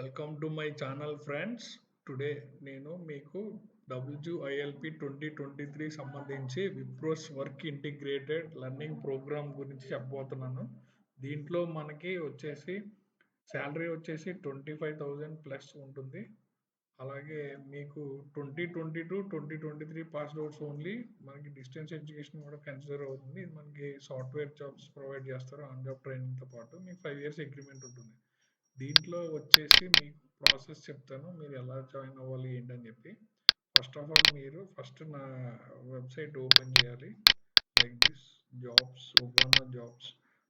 Welcome to my channel friends. Today నేను మీకు WILP 2023 సంబంధించి Wipro's work integrated learning program గురించి చెప్పబోతున్నాను. దీంట్లో మనకి వచ్చేసి శాలరీ వచ్చేసి 25,000 ప్లస్ ఉంటుంది. అలాగే మీకు 2022-2023 పాస్డ్ అవుట్స్ ఓన్లీ. మనకి డిస్టెన్స్ ఎడ్యుకేషన్ కూడా కన్సిడర్ అవుతుంది. ఇది మనకి సాఫ్ట్వేర్ జాబ్స్ ప్రొవైడ్ చేస్తారు. ఆన్ జాబ్ ట్రైనింగ్తో పాటు మీకు 5 years అగ్రిమెంట్ ఉంటుంది. దీంట్లో వచ్చేసి మీకు ప్రాసెస్ చెప్తాను, మీరు ఎలా జాయిన్ అవ్వాలి ఏంటని చెప్పి. ఫస్ట్ ఆఫ్ ఆల్ మీరు నా వెబ్సైట్ ఓపెన్ చేయాలి. లైక్ దిస్ ఉగానా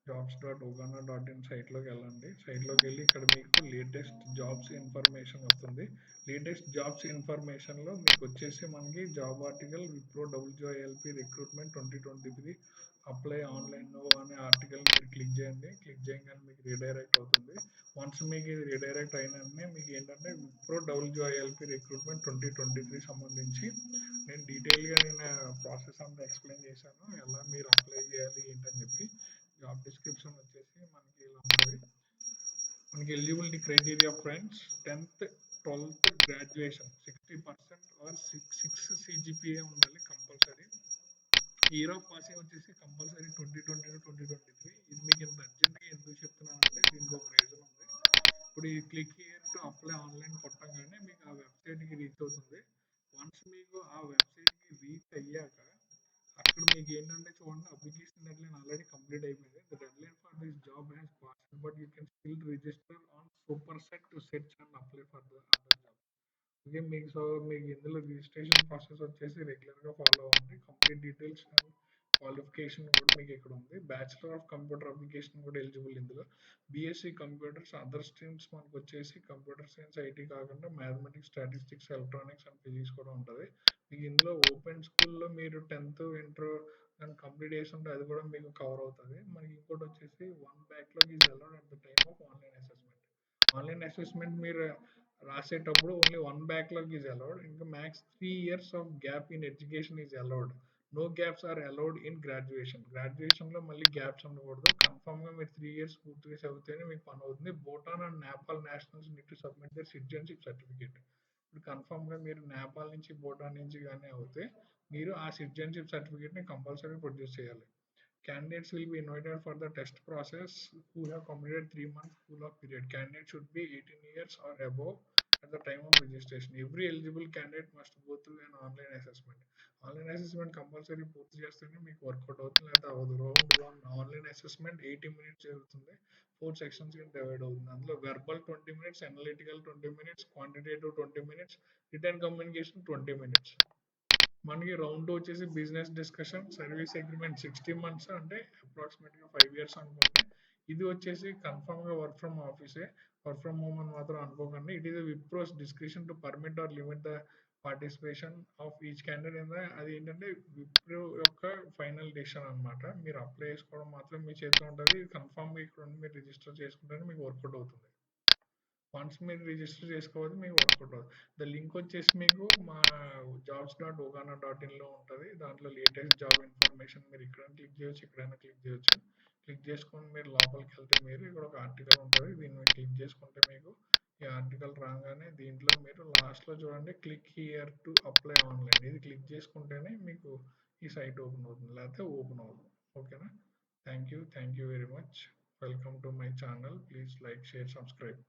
జాబ్స్.ugaana.in సైట్లోకి వెళ్ళండి. సైట్లోకి వెళ్ళి ఇక్కడ మీకు లేటెస్ట్ జాబ్స్ ఇన్ఫర్మేషన్ వస్తుంది. లేటెస్ట్ జాబ్స్ ఇన్ఫర్మేషన్లో మీకు వచ్చేసి మనకి job article Wipro WILP recruitment 2023 apply online అనే ఆర్టికల్ మీరు క్లిక్ చేయండి. క్లిక్ చేయగానే మీకు రీడైరెక్ట్ అవుతుంది. వన్స్ మీకు ఇది రీడైరెక్ట్ అయిన వెంటనే మీకు ఏంటంటే విప్రో WILP రిక్రూట్మెంట్ 2023 సంబంధించి నేను డీటెయిల్గా ప్రాసెస్ అంతా ఎక్స్ప్లెయిన్ చేశాను, ఎలా మీరు అప్లై చేయాలి ఏంటని చెప్పి. జాబ్ డిస్క్రిప్షన్ వచ్చేసి మనకి ఇలా ఉంటుంది. మనకి eligibility criteria friends 10th 12th graduation 60% or 6 CGPA ఉండాలి కంపల్సరీ. ఇయర్ ఆఫ్ పాసింగ్ వచ్చేసి కంపల్సరీ 2022-2023. ఇది మీకు ఇంత అర్జెంట్గా ఎందుకు చెప్తున్నానంటే దీనికి ఒక రీజన్ ఉంది. ఇప్పుడు ఈ click here to apply online కొట్టగానే మీకు ఆ వెబ్సైట్కి రీచ్ అవుతుంది. వన్స్ మీకు ఆ వెబ్సైట్కి రీచ్ అయ్యాక అక్కడ మీకు ఏంటంటే చూడండి, అప్లికేషన్ డెడ్లైన్ ఆల్రెడీ కంప్లీట్ అయిపోయింది. The deadline for this job has passed but you can still register on super set to search and apply for the other job. Okay, మీకు ఇందులో రిజిస్ట్రేషన్ ప్రాసెస్ వచ్చేసి రెగ్యులర్గా ఫాలో అవ్వండి. Complete details and qualification కూడా మీకు ఇక్కడ ఉంది. Bachelor of computer application కూడా ఎలిజిబుల్ ఇందులో. BSc కంప్యూటర్స్, అదర్ స్ట్రీమ్స్ మనకు వచ్చేసి కంప్యూటర్ సైన్స్, ఐటీ కాకుండా mathematics, statistics, electronics and physics కూడా ఉంటుంది. మీకు ఇందులో ఓపెన్ స్కూల్లో మీరు 10th ఇంటర్ అండ్ కంప్లీట్ చేసి ఉంటే అది కూడా మీకు కవర్ అవుతుంది. మనకి ఇంకోటి వచ్చేసి 1 backlog is allowed at the time of online assessment. Online assessment మీరు రాసేటప్పుడు ఓన్లీ 1 బ్యాక్లాగ్ ఈజ్ అలౌడ్. ఇంకా max 3 years of gap in education is allowed. No gaps are allowed in గ్రాడ్యుయేషన్లో మళ్ళీ గ్యాప్స్ ఉండకూడదు. కన్ఫర్మ్గా మీరు 3 years పూర్తిగా చదివితేనే మీకు పని అవుతుంది. Bhutan and Nepal nationals need to submit their citizenship certificate. ఇప్పుడు కన్ఫర్మ్గా మీరు నేపాల్ నుంచి, భూటాన్ నుంచి కానీ అవుతే మీరు ఆ సిటిజన్షిప్ సర్టిఫికేట్ని కంపల్సరీ ప్రొడ్యూస్ చేయాలి. Candidates will be invited for the test process who have completed 3 months cool-off period. Candidates should be 18 years or above at the time of registration. Every eligible candidate must go through an online assessment. Online assessment compulsory పూర్తి చేస్తేనే మీకు work out అవుతుంది, లేదా అవ్వదు. Round 1 online assessment 80 minutes జరుగుతుంది. 4 sections గా divide అవుతుంది. అందులో verbal 20 minutes, analytical 20 minutes, quantitative 20 minutes, return communication 20 minutes. మనకి రౌండ్ 2 వచ్చేసి business discussion, service agreement 60 months అంటే అప్రాక్సిమేట్గా 5 years అనుకోండి. ఇది వచ్చేసి కన్ఫర్మ్గా వర్క్ ఫ్రమ్ ఆఫీసే, వర్క్ ఫ్రమ్ హోమ్ అని మాత్రం అనుకోకండి. It is Wipro's description to permit or limit the participation of each candidate. అది ఏంటంటే విప్రో యొక్క ఫైనల్ డెసిషన్ అనమాట. మీరు అప్లై చేసుకోవడం మాత్రం మీ చేతిలో ఉంటుంది. కన్ఫర్మ్గా ఇక్కడ మీరు రిజిస్టర్ చేసుకుంటే మీకు వర్కౌట్ అవుతుంది. వన్స్ మీరు రిజిస్టర్ చేసుకోవాలి మీకు వర్కౌట్ అవుతుంది. ద లింక్ వచ్చేసి మీకు మా jobs.ugaana.in ఉంటుంది. దాంట్లో లేటెస్ట్ జాబ్ ఇన్ఫర్మేషన్ మీరు ఇక్కడ క్లిక్ చేయొచ్చు, ఎక్కడైనా క్లిక్ చేయొచ్చు. క్లిక్ చేసుకొని మీరు లోపలికి వెళ్తే మీరు ఇక్కడ ఒక ఆర్టికల్ ఉంటుంది. దీన్ని క్లిక్ చేసుకుంటే మీకు ఈ ఆర్టికల్ రాగానే దీంట్లో మీరు లాస్ట్లో చూడండి, click here to apply online. ఇది క్లిక్ చేసుకుంటేనే మీకు ఈ సైట్ ఓపెన్ అవుతుంది, లేకపోతే ఓపెన్ అవుతుంది. ఓకేనా? Thank you very much. Welcome to my channel. Please like, share, subscribe.